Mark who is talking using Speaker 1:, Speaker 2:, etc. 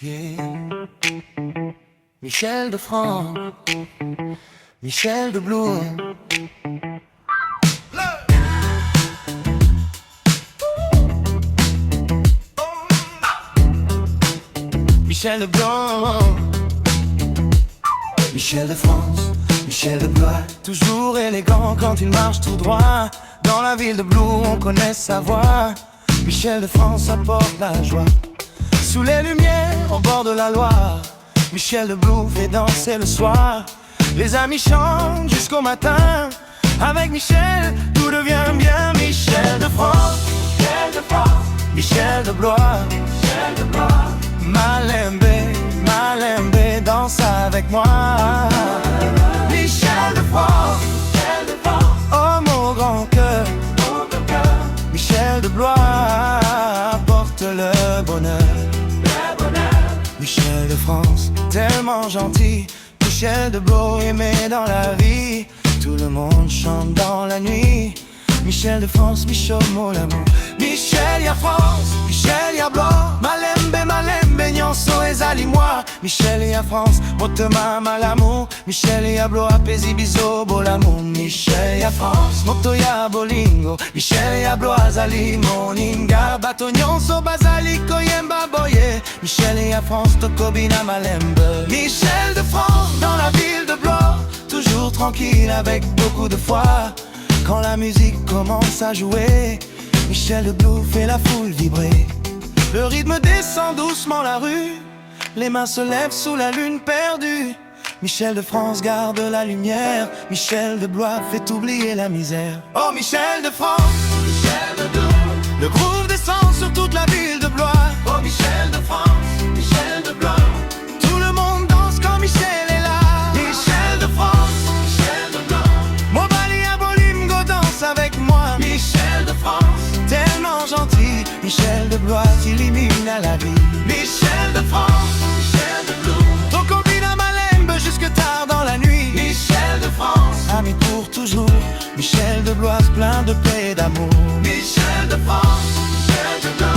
Speaker 1: Yeah. Michel de France, Michel de Blois. Michel de Blanc, Michel de France, Michel de Blois. Toujours élégant quand il marche tout droit. Dans la ville de Blou, on connaît sa voix. Michel de France apporte la joie. Sous les lumières, au bord de la Loire, Michel de Blou fait danser le soir. Les amis chantent jusqu'au matin. Avec Michel, tout devient bien. Michel de France, Michel de France, Michel de Blois, Michel de Blois. Malembe, Malembe, danse avec moi. Michel de France, Michel de France, oh mon grand cœur, Michel de Blois apporte le bonheur. Michel de France, tellement gentil. Michel de Blois aimé dans la vie. Tout le monde chante dans la nuit. Michel de France, Michel mon amour. Michel y'a France, Michel y'a Blois. Malembe, Malembe, Nyonso et Zali-moi. Michel y'a France, Motema Malamu. Michel y'a Blois, Pesi Bizo, Bolamu. Michel y'a France, Moto y'a Bolingo. Michel y'a Blois, Zali, Moninga. Bato Nyonso, Bazali, Koyemba, Boye. Michel y'a France, Tokobina, Malembe. Michel de France, dans la ville de Blois. Toujours tranquille avec beaucoup de foi. Quand la musique commence à jouer, Michel de Blois fait la foule vibrer. Le rythme descend doucement la rue. Les mains se lèvent sous la lune perdue. Michel de France garde la lumière. Michel de Blois fait oublier la misère. Oh Michel de France, Michel de Blois. Le groove descend sur toute la ville de Blois. Oh Michel de France, Michel de Blois. Tout le monde danse quand Michel est là. Michel de France, Michel de Blois. Mobali à Bolingo danse avec moi. Michel de France, tellement gentil. Michel de Blois s'illumine à la vie. Michel de France, Michel de Blois. Tokobina Malembe jusque tard dans la nuit. Michel de France, ami pour toujours. Michel de Blois plein de paix et d'amour. Michel de France, Michel de Blois.